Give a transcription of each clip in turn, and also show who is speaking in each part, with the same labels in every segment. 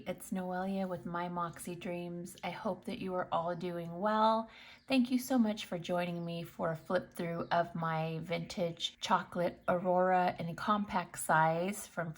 Speaker 1: it's Noelia with My Moxie Dreams. I hope that you are all doing well. Thank you so much for joining me for a flip through of my vintage chocolate Aurora in a compact size from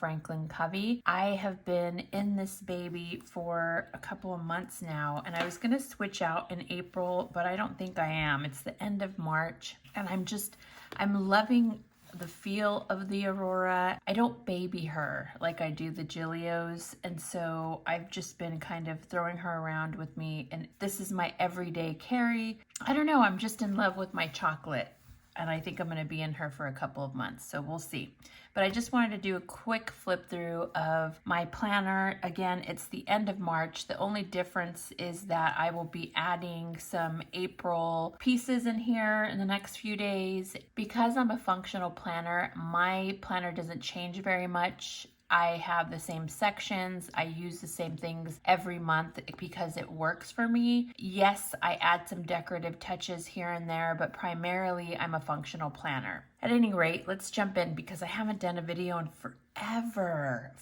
Speaker 1: Covey. I have been in this baby for a couple of months now, and I was going to switch out in April, but I don't think I am. It's the end of March, and I'm loving the feel of the Aurora. I don't baby her like I do the Gilios, and so I've just been kind of throwing her around with me, and this is my everyday carry. I don't know, I'm just in love with my chocolate, and I think I'm going to be in her for a couple of months, so we'll see. But I just wanted to do a quick flip through of my planner. Again, it's the end of March. The only difference is that I will be adding some April pieces in here in the next few days. Because I'm a functional planner, my planner doesn't change very much. I have the same sections. I use the same things every month because it works for me. Yes, I add some decorative touches here and there, but primarily I'm a functional planner. At any rate, let's jump in because I haven't done a video in forever.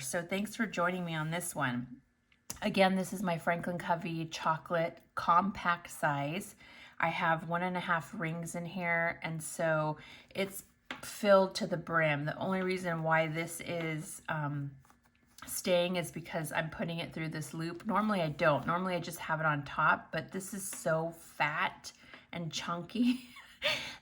Speaker 1: So thanks for joining me on this one. Again, this is my Covey chocolate compact size. I have 1.5 rings in here, and so it's filled to the brim. The only reason why this is staying is because I'm putting it through this loop. Normally I don't. Normally I just have it on top, but this is so fat and chunky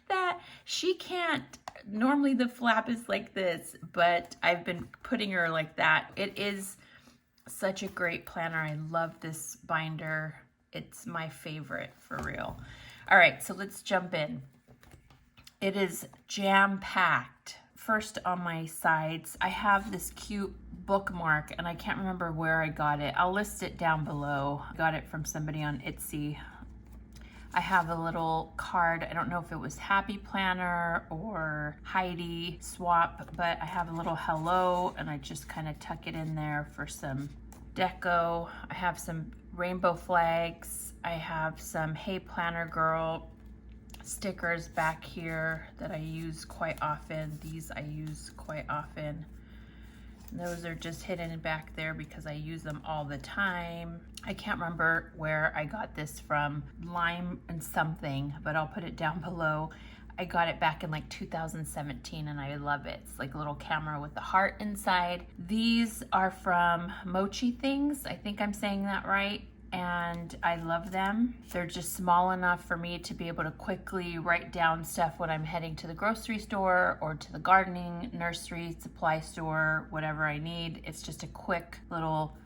Speaker 1: that she can't. Normally the flap is like this, but I've been putting her like that. It is such a great planner. I love this binder. It's my favorite for real. All right, so let's jump in. It is jam-packed. First, on my sides, I have this cute bookmark, and I can't remember where I got it. I'll list it down below. I got it from somebody on Etsy. I have a little card. I don't know if it was Happy Planner or Heidi Swap, but I have a little hello, and I just kind of tuck it in there for some deco. I have some rainbow flags. I have some Hey Planner Girl stickers back here that I use quite often. These I use quite often. And those are just hidden back there because I use them all the time. I can't remember where I got this from, Lyme and something, but I'll put it down below. I got it back in like 2017 and I love it. It's like a little camera with the heart inside. These are from Mochi Things. I think I'm saying that right. And I love them. They're just small enough for me to be able to quickly write down stuff when I'm heading to the grocery store or to the gardening, nursery, supply store, whatever I need. It's just a quick little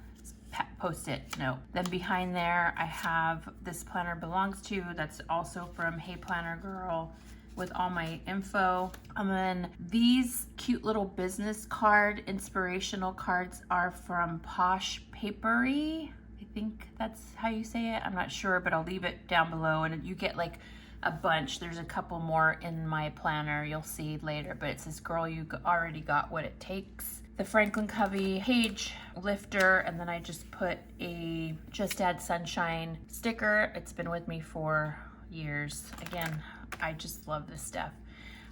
Speaker 1: post-it note. Then behind there, I have This Planner Belongs To. That's also from Hey Planner Girl with all my info. And then these cute little business card, inspirational cards are from Posh Papeterie. I think that's how you say it. I'm not sure, but I'll leave it down below, and you get like a bunch. There's a couple more in my planner you'll see later, but it says, girl, you already got what it takes. The Covey page lifter, and then I just put a Just Add Sunshine sticker. It's been with me for years. Again, I just love this stuff.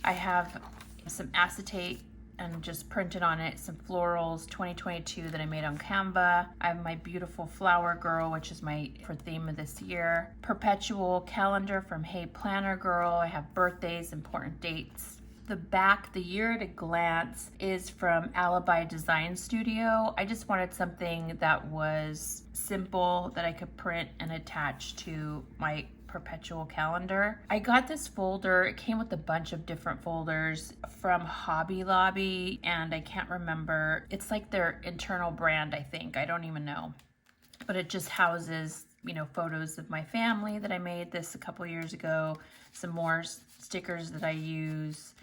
Speaker 1: I have some acetate and just printed on it some florals 2022 that I made on Canva. I have my beautiful flower girl, which is my for theme of this year. Perpetual calendar from Hey Planner Girl. I have birthdays, important dates. The back, the year at a glance, is from ALIBIDESIGNS Studio. I just wanted something that was simple that I could print and attach to my Perpetual calendar. I got this folder. It came with a bunch of different folders from Hobby Lobby, and I can't remember. It's like their internal brand, I think. I don't even know. But it just houses, photos of my family that I made this a couple years ago, some more stickers that I use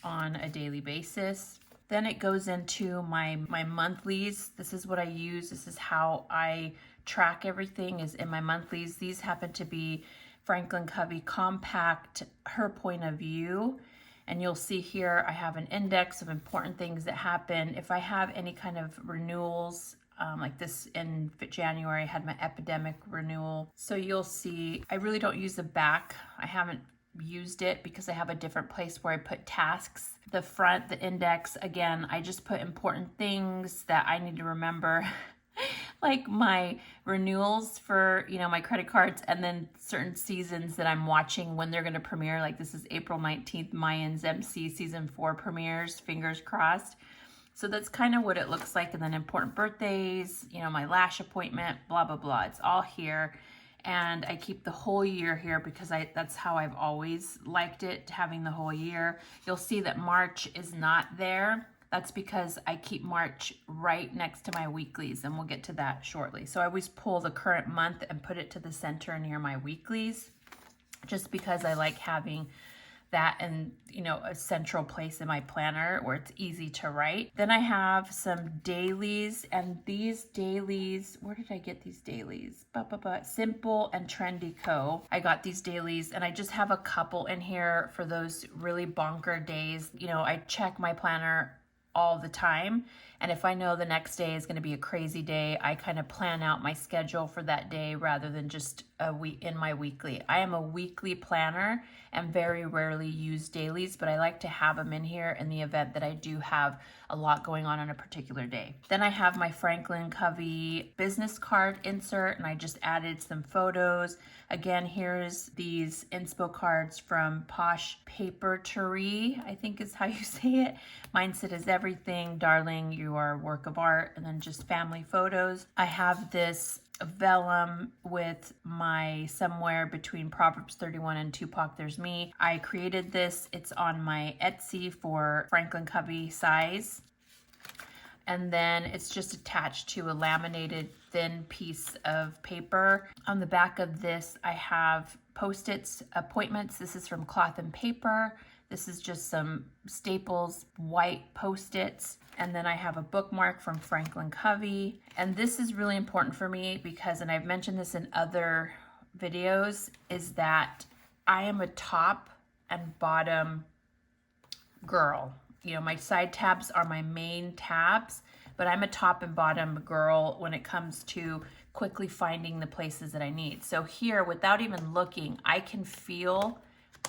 Speaker 1: on a daily basis. Then it goes into my monthlies. This is what I use. This is how I track everything, is in my monthlies. These happen to be Covey Compact, Her Point of View. And you'll see here I have an index of important things that happen. If I have any kind of renewals, like this in January, I had my epidemic renewal. So you'll see, I really don't use the back. I haven't used it because I have a different place where I put tasks. The front, the index, again, I just put important things that I need to remember like my renewals for, you know, my credit cards, and then certain seasons that I'm watching when they're going to premiere. Like this is April 19th, Mayans MC season 4 premieres, fingers crossed. So that's kind of what it looks like. And then important birthdays, you know, my lash appointment, blah, blah, blah. It's all here. And I keep the whole year here because that's how I've always liked it, having the whole year. You'll see that March is not there. That's because I keep March right next to my weeklies, and we'll get to that shortly. So I always pull the current month and put it to the center near my weeklies, just because I like having that in, you know, a central place in my planner where it's easy to write. Then I have some dailies, and these dailies, where did I get these dailies? Simple and Trendy Co. I got these dailies, and I just have a couple in here for those really bonker days. You know, I check my planner all the time, and if I know the next day is going to be a crazy day, I kind of plan out my schedule for that day rather than just a week in my weekly. I am a weekly planner and very rarely use dailies, but I like to have them in here in the event that I do have a lot going on a particular day. Then I have my Franklin Covey business card insert, and I just added some photos. Again, here's these Inspo cards from Posh Papeterie, I think is how you say it. Mindset is everything, darling, you are a work of art, and then just family photos. I have this vellum with my somewhere between Proverbs 31 and Tupac There's Me. I created this. It's on my Etsy for Franklin Covey size. And then it's just attached to a laminated thin piece of paper. On the back of this, I have Post-its, appointments. This is from Cloth and Paper. This is just some Staples white Post-its. And then I have a bookmark from Franklin Covey. And this is really important for me because, and I've mentioned this in other videos, is that I am a top and bottom girl. You know, my side tabs are my main tabs, but I'm a top and bottom girl when it comes to quickly finding the places that I need. So here, without even looking, I can feel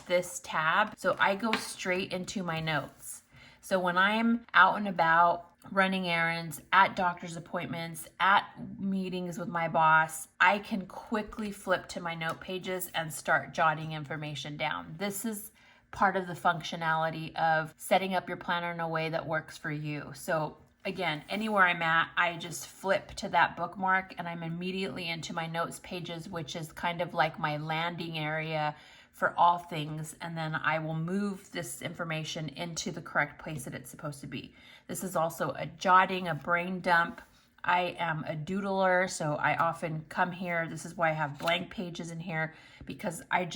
Speaker 1: this tab. So I go straight into my notes. So when I'm out and about, running errands, at doctor's appointments, at meetings with my boss, I can quickly flip to my note pages and start jotting information down. This is part of the functionality of setting up your planner in a way that works for you. So again, anywhere I'm at, I just flip to that bookmark and I'm immediately into my notes pages, which is kind of like my landing area for all things, and then I will move this information into the correct place that it's supposed to be. This is also a jotting, a brain dump. I am a doodler, so I often come here. This is why I have blank pages in here, because I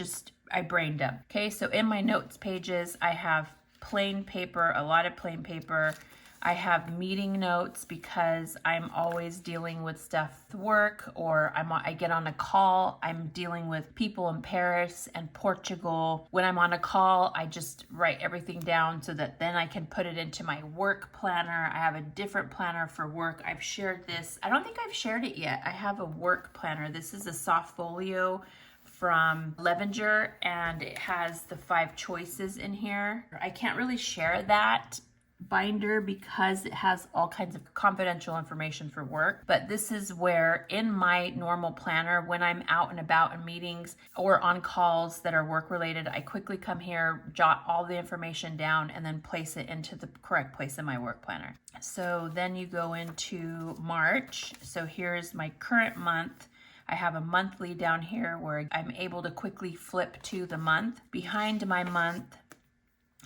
Speaker 1: brain dump. Okay, so in my notes pages, I have plain paper, a lot of plain paper. I have meeting notes because I'm always dealing with stuff at work, or I get on a call. I'm dealing with people in Paris and Portugal. When I'm on a call, I just write everything down so that then I can put it into my work planner. I have a different planner for work. I've shared this. I don't think I've shared it yet. I have a work planner. This is a soft folio from Levenger, and it has the 5 choices in here. I can't really share that binder because it has all kinds of confidential information for work, but this is where in my normal planner, when I'm out and about in meetings or on calls that are work related, I quickly come here, jot all the information down, and then place it into the correct place in my work planner. So then you go into March. So here's my current month. I have a monthly down here where I'm able to quickly flip to the month. Behind my month,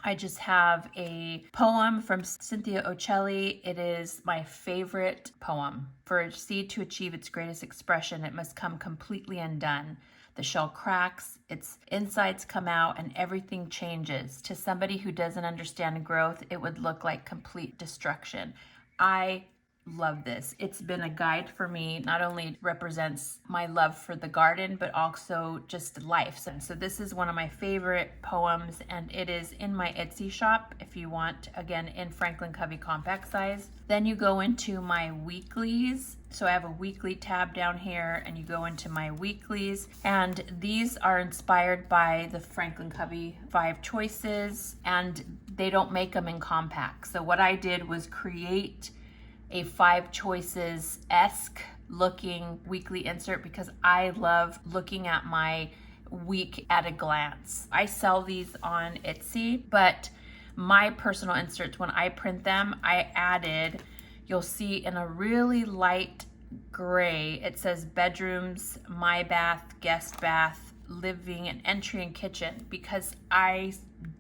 Speaker 1: I just have a poem from Cynthia Ocelli. It is my favorite poem. For a seed to achieve its greatest expression, it must come completely undone. The shell cracks, its insides come out, and everything changes. To somebody who doesn't understand growth, it would look like complete destruction. I love this. It's been a guide for me. Not only represents my love for the garden, but also just life. So this is one of my favorite poems, and it is in my Etsy shop if you want, again, in Franklin Covey compact size. Then you go into my weeklies. So I have a weekly tab down here, and you go into my weeklies, and these are inspired by the Franklin Covey 5 choices, and they don't make them in compact. So what I did was create a 5 choices-esque looking weekly insert because I love looking at my week at a glance. I sell these on Etsy, but my personal inserts, when I print them, I added, you'll see in a really light gray, it says bedrooms, my bath, guest bath, living and entry and kitchen, because I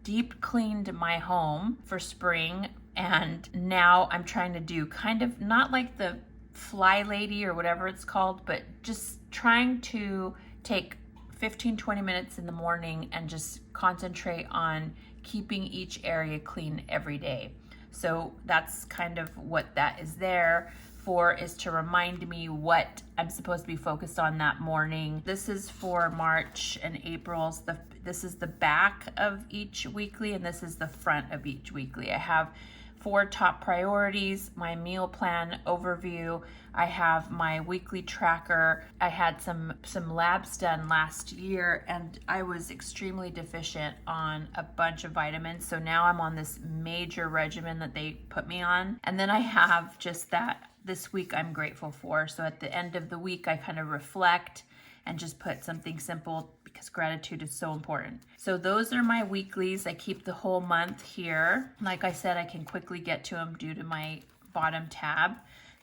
Speaker 1: deep cleaned my home for spring, and now I'm trying to do kind of not like the fly lady or whatever it's called, but just trying to take 15-20 minutes in the morning and just concentrate on keeping each area clean every day. So that's kind of what that is there for, is to remind me what I'm supposed to be focused on that morning. This is for March and April's. This is the back of each weekly, and this is the front of each weekly. I have 4 top priorities, my meal plan overview. I have my weekly tracker. I had some labs done last year, and I was extremely deficient on a bunch of vitamins. So now I'm on this major regimen that they put me on. And then I have just that this week I'm grateful for. So at the end of the week, I kind of reflect and just put something simple, because gratitude is so important. So those are my weeklies. I keep the whole month here. Like I said, I can quickly get to them due to my bottom tab.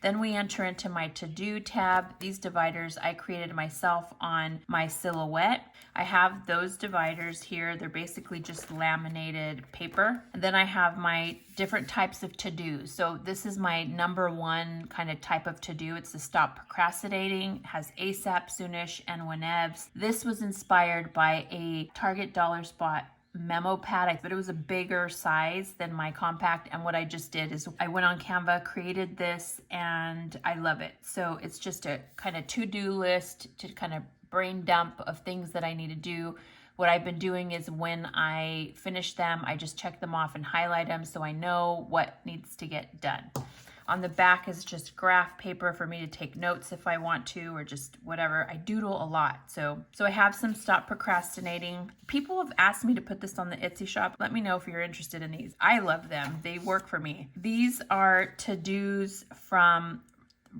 Speaker 1: Then we enter into my to-do tab. These dividers I created myself on my silhouette. I have those dividers here. They're basically just laminated paper. And then I have my different types of to-dos. So this is my number 1 kind of type of to-do. It's the stop procrastinating. It has ASAP, soonish, and whenevs. This was inspired by a Target Dollar Spot memo pad, but it was a bigger size than my compact. And what I just did is I went on Canva, created this, and I love it. So it's just a kind of to-do list, to kind of brain dump of things that I need to do. What I've been doing is when I finish them, I just check them off and highlight them so I know what needs to get done. On the back is just graph paper for me to take notes if I want to, or just whatever. I doodle a lot. So I have some stop procrastinating. People have asked me to put this on the Etsy shop. Let me know if you're interested in these. I love them. They work for me. These are to-dos from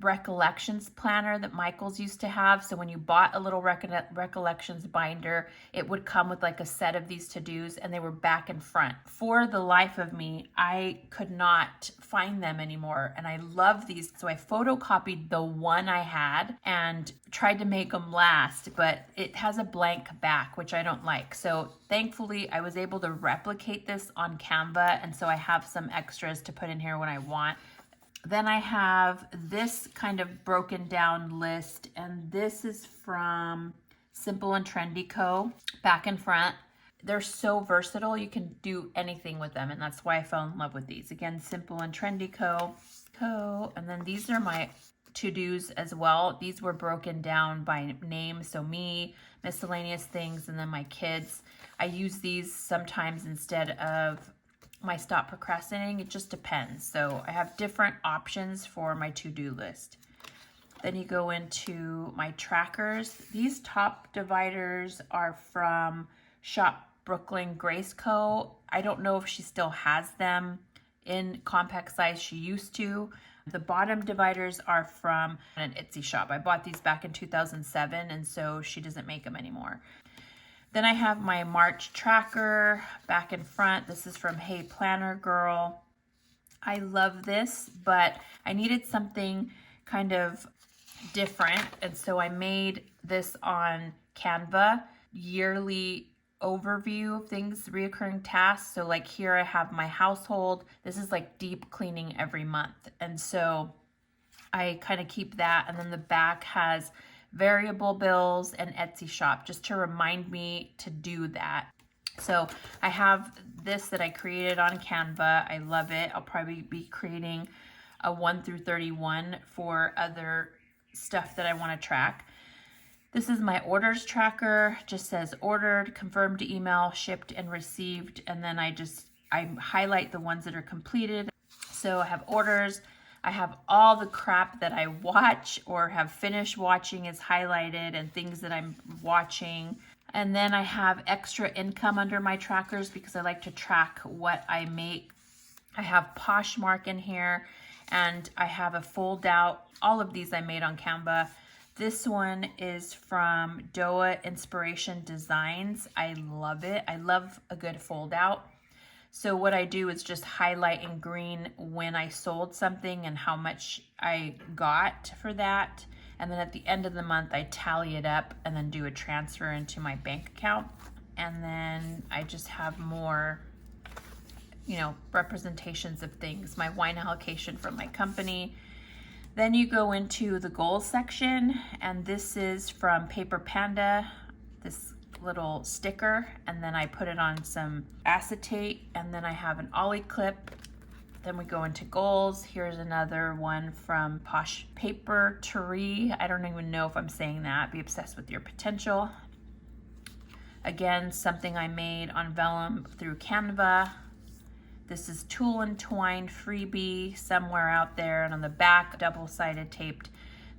Speaker 1: recollections planner that Michael's used to have. So when you bought a little recollections binder, it would come with like a set of these to-dos, and they were back and front. For the life of me, I could not find them anymore, and I love these. So I photocopied the one I had and tried to make them last, but it has a blank back, which I don't like. So thankfully I was able to replicate this on Canva, and so I have some extras to put in here when I want. Then I have this kind of broken down list, and this is from Simple and Trendy Co. Back and front. They're so versatile. You can do anything with them, and that's why I fell in love with these. Again, Simple and Trendy Co. And then these are my to-dos as well. These were broken down by name. So me, miscellaneous things, and then my kids. I use these sometimes instead of my stop procrastinating. It just depends. So I have different options for my to-do list. Then you go into my trackers. These top dividers are from Shop Brooklyn Grace Co. I don't know if she still has them in compact size. She used to. The bottom dividers are from an Etsy shop. I bought these back in 2007, and so she doesn't make them anymore. Then I have my March tracker back and front. This is from Hey Planner Girl. I love this, but I needed something kind of different, and so I made this on Canva, yearly overview of things, reoccurring tasks. So like here I have my household. This is like deep cleaning every month, and so I kind of keep that. And then the back has variable bills and Etsy shop, just to remind me to do that. So I have this that I created on Canva. I love it. I'll probably be creating a 1 through 31 for other stuff that I want to track. This is my orders tracker. Just says ordered, confirmed email, shipped and received. And then I highlight the ones that are completed. So I have orders. I have all the crap that I watch or have finished watching is highlighted, and things that I'm watching. And then I have extra income under my trackers because I like to track what I make. I have Poshmark in here, And I have a fold out. All of these I made on Canva. This one is from Doaa Inspiration Designs. I love it. I love a good fold out. So what I do is just highlight in green when I sold something and how much I got for that. And then at the end of the month, I tally it up and then do a transfer into my bank account. And then I just have more, representations of things, my wine allocation from my company. Then you go into the goals section, and this is from Paper Panda, this little sticker, and then I put it on some acetate, and then I have an ALIBIDESIGNS. Then we go into goals. Here's another one from Posh Papeterie. I don't even know if I'm saying that. Be obsessed with your potential. Again, something I made on vellum through Canva. This is Tool and Twine freebie somewhere out there, and on the back, double-sided taped,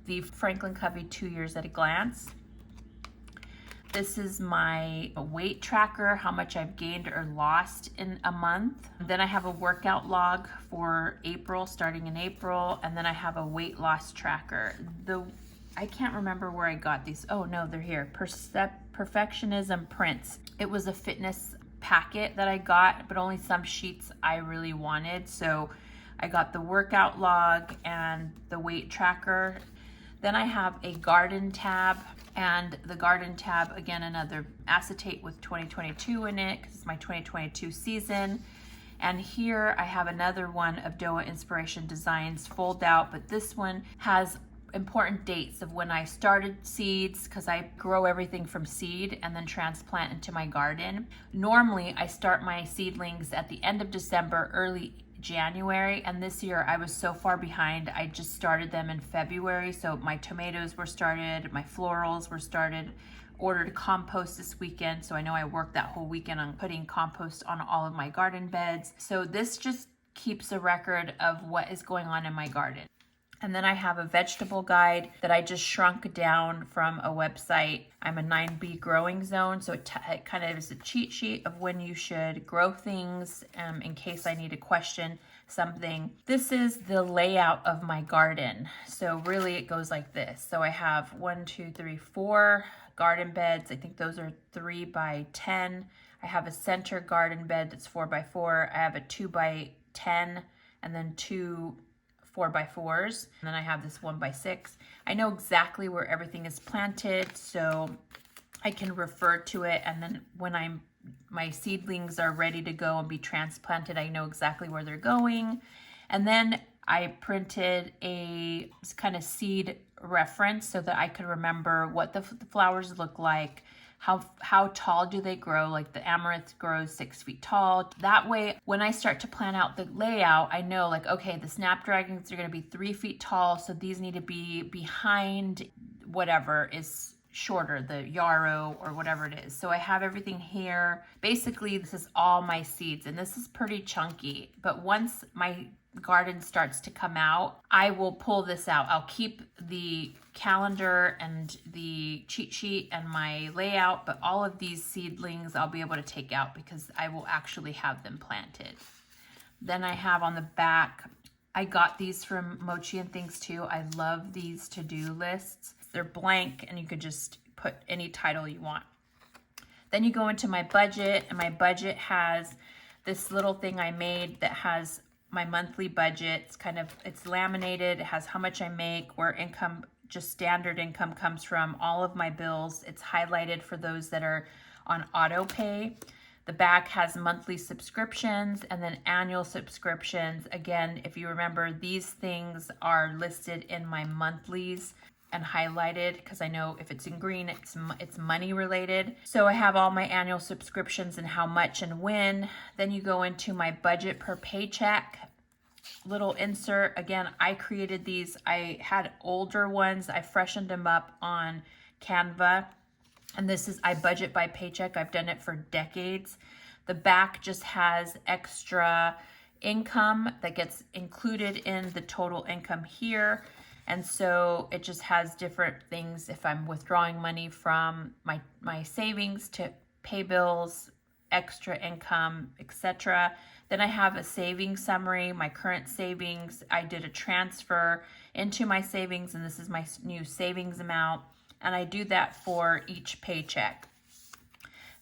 Speaker 1: the Franklin Covey 2 Years at a Glance. This is my weight tracker, how much I've gained or lost in a month. Then I have a workout log for April, starting in April, and then I have a weight loss tracker. I can't remember where I got these. Oh no, they're here. Perfectionism prints. It was a fitness packet that I got, but only some sheets I really wanted. So I got the workout log and the weight tracker. Then I have a garden tab, and the garden tab, again, another acetate with 2022 in it because it's my 2022 season. And here I have another one of Doaa Inspiration Designs fold out, but this one has important dates of when I started seeds, because I grow everything from seed and then transplant into my garden. Normally I start my seedlings at the end of December, early January, and this year I was so far behind. I just started them in February. So my tomatoes were started, my florals were started, ordered compost this weekend. So I know I worked that whole weekend on putting compost on all of my garden beds. So this just keeps a record of what is going on in my garden. And then I have a vegetable guide that I just shrunk down from a website. I'm a 9B growing zone, so it kind of is a cheat sheet of when you should grow things in case I need to question something. This is the layout of my garden. So really it goes like this. So I have 4 garden beds. I think those are 3 by 10. I have a center garden bed that's 4 by 4. I have a 2 by 10 and then 2 4x4s, and then I have this 1x6. I know exactly where everything is planted, so I can refer to it, and then when my seedlings are ready to go and be transplanted, I know exactly where they're going. And then I printed a kind of seed reference so that I could remember what the flowers look like, how tall do they grow, like the amaranth grows 6 feet tall. That way, when I start to plan out the layout, I know like, okay, the snapdragons are gonna be 3 feet tall, so these need to be behind whatever is shorter, the yarrow or whatever it is. So I have everything here. Basically, this is all my seeds, and this is pretty chunky, but once my garden starts to come out, I will pull this out. I'll keep the calendar and the cheat sheet and my layout, but all of these seedlings I'll be able to take out because I will actually have them planted. Then I have on the back, I got these from Mochi and Things too. I love these to-do lists. They're blank and you could just put any title you want. Then you go into my budget, and my budget has this little thing I made that has my monthly budget. It's laminated. It has how much I make, where income, just standard income comes from, all of my bills. It's highlighted for those that are on auto pay. The back has monthly subscriptions and then annual subscriptions. Again, if you remember, these things are listed in my monthlies and highlighted because I know if it's in green, it's money related. So I have all my annual subscriptions and how much and when. Then you go into my budget per paycheck, little insert. Again, I created these. I had older ones. I freshened them up on Canva. And this is, I budget by paycheck. I've done it for decades. The back just has extra income that gets included in the total income here. And so it just has different things. If I'm withdrawing money from my savings to pay bills, extra income, etc. Then I have a savings summary, my current savings. I did a transfer into my savings, and this is my new savings amount. And I do that for each paycheck.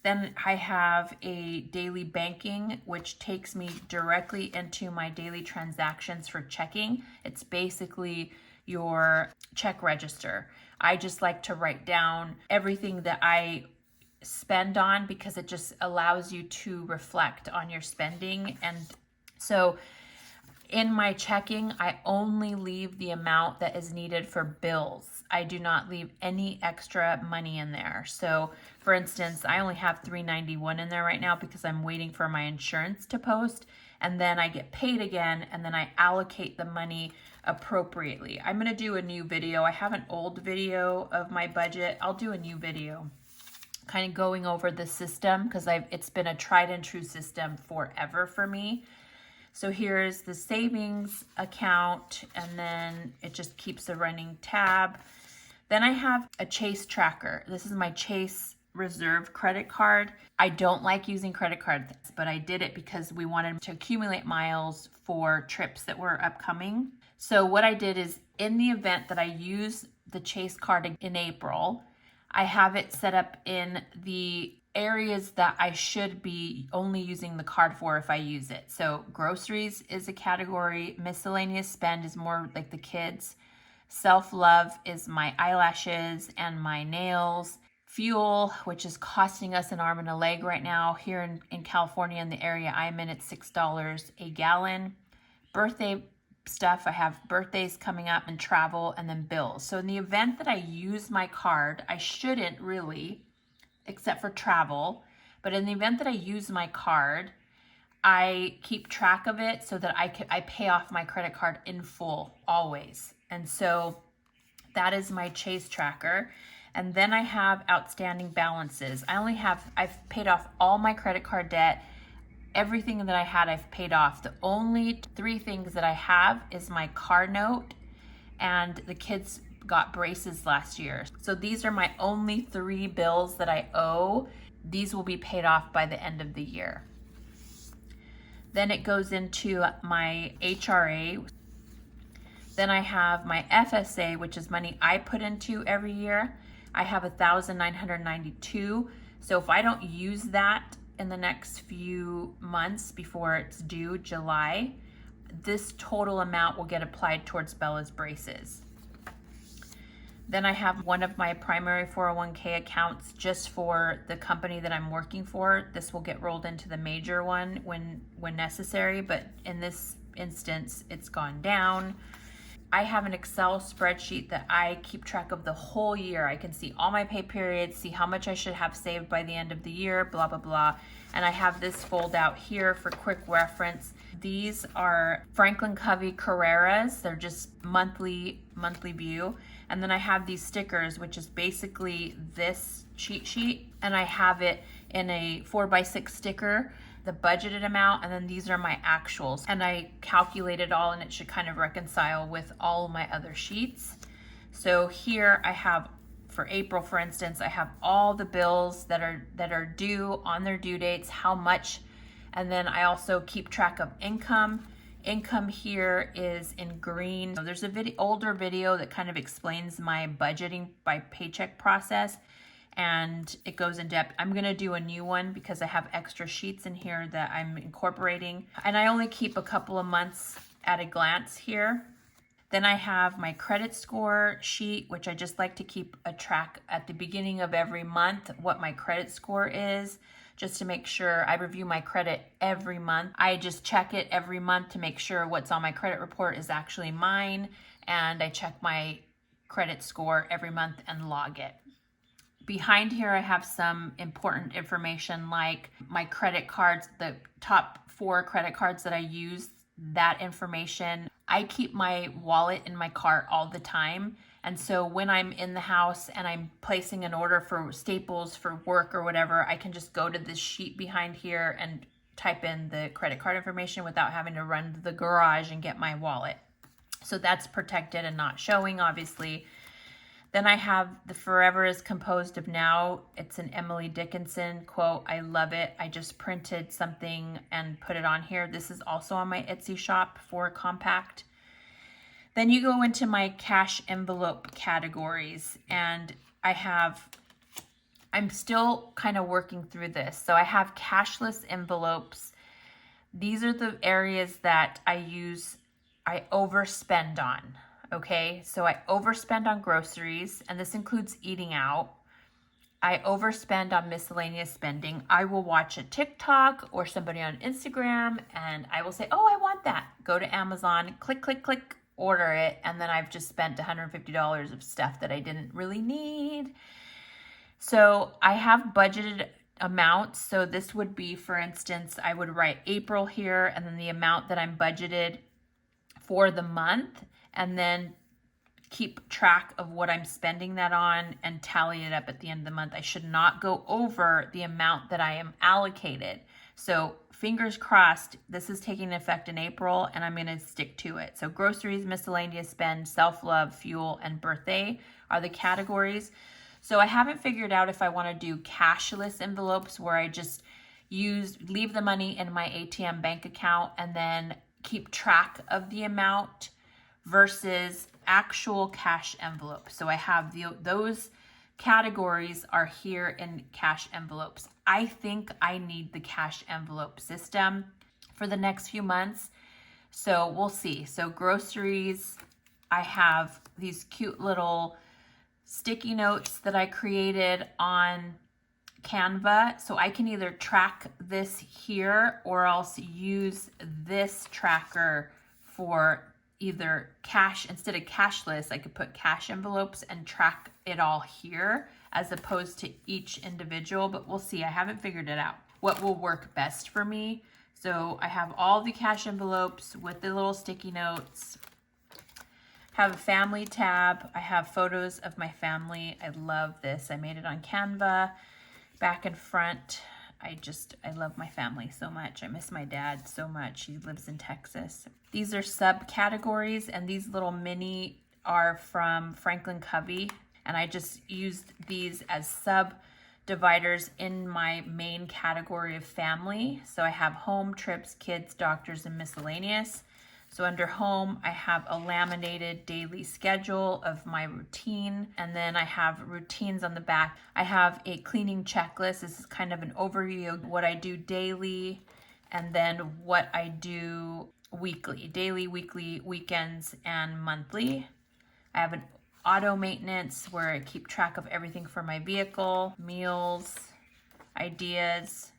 Speaker 1: Then I have a daily banking, which takes me directly into my daily transactions for checking. It's basically your check register. I just like to write down everything that I spend on because it just allows you to reflect on your spending. And so in my checking, I only leave the amount that is needed for bills. I do not leave any extra money in there. So for instance, I only have $391 in there right now because I'm waiting for my insurance to post, and then I get paid again, and then I allocate the money appropriately. I'm gonna do a new video. I have an old video of my budget. I'll do a new video kind of going over the system because it's been a tried and true system forever for me. So here's the savings account, and then it just keeps a running tab. Then I have a Chase tracker. This is my Chase Reserve credit card. I don't like using credit cards, but I did it because we wanted to accumulate miles for trips that were upcoming. So what I did is, in the event that I use the Chase card in April, I have it set up in the areas that I should be only using the card for if I use it. So groceries is a category, miscellaneous spend is more like the kids, self-love is my eyelashes and my nails, fuel, which is costing us an arm and a leg right now. Here in California, in the area I'm in, it's $6 a gallon. Birthday stuff, I have birthdays coming up, and travel, and then bills. So in the event that I use my card, I shouldn't really, except for travel, but in the event that I use my card, I keep track of it so that I pay off my credit card in full always. And so that is my Chase tracker. And then I have outstanding balances. I've paid off all my credit card debt. Everything that I had, I've paid off. The only 3 things that I have is my car note, and the kids got braces last year. So these are my only 3 bills that I owe. These will be paid off by the end of the year. Then it goes into my HRA. Then I have my FSA, which is money I put into every year. I have $1,992. So if I don't use that in the next few months before it's due, July, this total amount will get applied towards Bella's braces. Then I have one of my primary 401k accounts just for the company that I'm working for. This will get rolled into the major one when necessary, but in this instance, it's gone down. I have an Excel spreadsheet that I keep track of the whole year. I can see all my pay periods, see how much I should have saved by the end of the year, blah, blah, blah. And I have this fold out here for quick reference. These are Franklin Covey Carreras. They're just monthly view. And then I have these stickers, which is basically this cheat sheet. And I have it in a 4x6 sticker, the budgeted amount, and then these are my actuals. And I calculate it all, and it should kind of reconcile with all my other sheets. So here I have, for April, for instance, I have all the bills that are due on their due dates, how much, and then I also keep track of income. Income here is in green. So there's a older video that kind of explains my budgeting by paycheck process, and it goes in depth. I'm gonna do a new one because I have extra sheets in here that I'm incorporating, and I only keep a couple of months at a glance here. Then I have my credit score sheet, which I just like to keep a track at the beginning of every month, what my credit score is, just to make sure. I review my credit every month. I just check it every month to make sure what's on my credit report is actually mine, and I check my credit score every month and log it. Behind here, I have some important information like my credit cards, the top 4 credit cards that I use, that information. I keep my wallet in my car all the time. And so when I'm in the house and I'm placing an order for staples for work or whatever, I can just go to this sheet behind here and type in the credit card information without having to run to the garage and get my wallet. So that's protected and not showing, obviously. Then I have the Forever is Composed of Now. It's an Emily Dickinson quote. I love it. I just printed something and put it on here. This is also on my Etsy shop for compact. Then you go into my cash envelope categories, and I'm still kind of working through this. So I have cashless envelopes. These are the areas that I overspend on. Okay, so I overspend on groceries, and this includes eating out. I overspend on miscellaneous spending. I will watch a TikTok or somebody on Instagram, and I will say, oh, I want that. Go to Amazon, click, click, click, order it, and then I've just spent $150 of stuff that I didn't really need. So I have budgeted amounts. So this would be, for instance, I would write April here, and then the amount that I'm budgeted for the month, and then keep track of what I'm spending that on and tally it up at the end of the month. I should not go over the amount that I am allocated. So fingers crossed, this is taking effect in April, and I'm going to stick to it. So groceries, miscellaneous spend, self-love, fuel, and birthday are the categories. So I haven't figured out if I want to do cashless envelopes where I just leave the money in my ATM bank account and then keep track of the amount, versus actual cash envelopes. So I have those categories are here in cash envelopes. I think I need the cash envelope system for the next few months. So we'll see. So groceries, I have these cute little sticky notes that I created on Canva. So I can either track this here or else use this tracker for either cash. Instead of cashless, I could put cash envelopes and track it all here as opposed to each individual, but we'll see. I haven't figured it out what will work best for me. So I have all the cash envelopes with the little sticky notes. Have a family tab. I have photos of my family. I love this. I made it on Canva, back and front. I love my family so much. I miss my dad so much. He lives in Texas. These are subcategories, and these little mini are from Covey, and I just used these as subdividers in my main category of family. So I have home, trips, kids, doctors, and miscellaneous. So under home, I have a laminated daily schedule of my routine, and then I have routines on the back. I have a cleaning checklist. This is kind of an overview of what I do daily, and then what I do weekly, daily, weekly, weekends, and monthly. I have an auto maintenance where I keep track of everything for my vehicle, meals, ideas,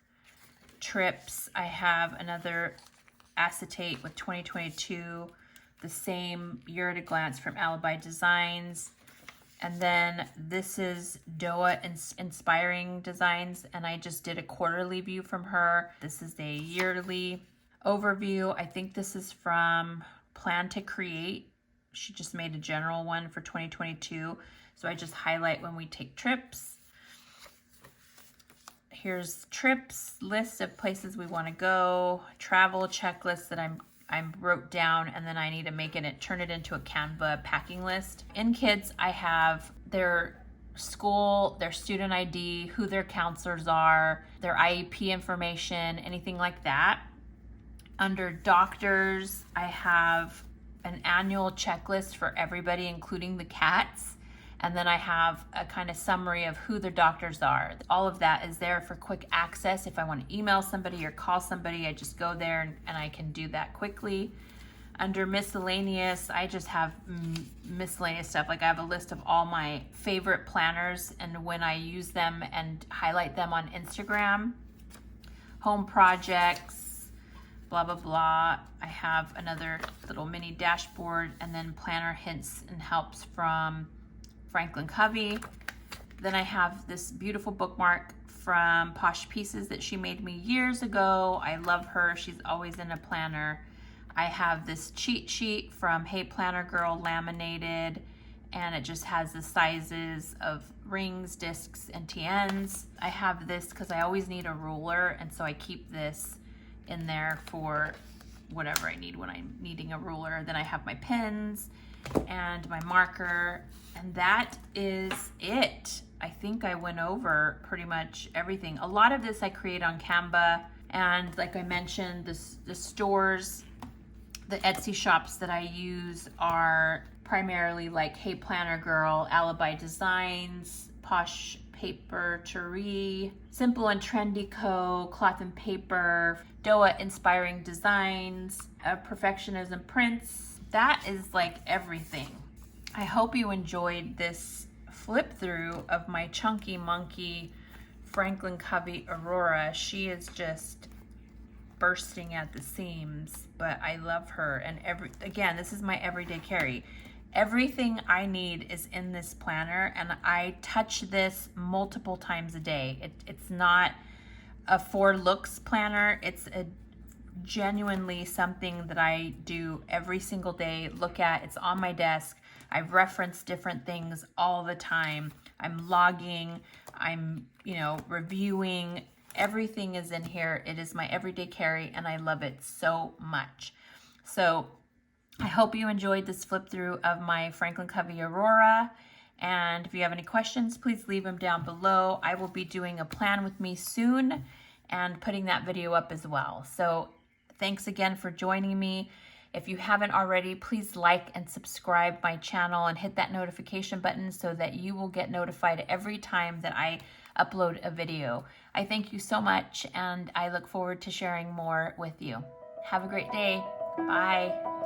Speaker 1: trips. I have another acetate with 2022, the same year at a glance from ALIBIDESIGNS. And then this is Doaa Inspiring Designs, and I just did a quarterly view from her. This is a yearly overview. I think this is from Plan to Create. She just made a general one for 2022. So I just highlight when we take trips. Here's trips, list of places we want to go, travel checklist that I wrote down, and then I need to turn it into a Canva packing list. In kids, I have their school, their student ID, who their counselors are, their IEP information, anything like that. Under doctors, I have an annual checklist for everybody, including the cats. And then I have a kind of summary of who the doctors are. All of that is there for quick access. If I want to email somebody or call somebody, I just go there and I can do that quickly. Under miscellaneous, I just have miscellaneous stuff. Like I have a list of all my favorite planners and when I use them and highlight them on Instagram. Home projects, blah, blah, blah. I have another little mini dashboard, and then planner hints and helps from Covey. Then I have this beautiful bookmark from Posh Pieces that she made me years ago. I love her. She's always in a planner. I have this cheat sheet from Hey Planner Girl laminated, and it just has the sizes of rings, discs, and TNs. I have this because I always need a ruler, and so I keep this in there for whatever I need when I'm needing a ruler. Then I have my pens and my marker, and that is it. I think I went over pretty much everything. A lot of this I create on Canva, and like I mentioned, the stores, the Etsy shops that I use are primarily like Hey Planner Girl, ALIBIDESIGNS, Posh, Papeterie, Simple and Trendy Co., Cloth and Paper, Doaa Inspiring Designs, Perfectionism Prints. That is like everything. I hope you enjoyed this flip through of my chunky monkey Franklin Covey Aurora. She is just bursting at the seams, but I love her. And again, this is my everyday carry. Everything I need is in this planner, and I touch this multiple times a day. It's not a for looks planner. It's a genuinely something that I do every single day, look at. It's on my desk. I reference different things all the time. I'm logging, I'm, reviewing. Everything is in here. It is my everyday carry, and I love it so much. So I hope you enjoyed this flip through of my Franklin Covey Aurora. And if you have any questions, please leave them down below. I will be doing a plan with me soon and putting that video up as well. So thanks again for joining me. If you haven't already, please like and subscribe my channel and hit that notification button so that you will get notified every time that I upload a video. I thank you so much, and I look forward to sharing more with you. Have a great day. Bye.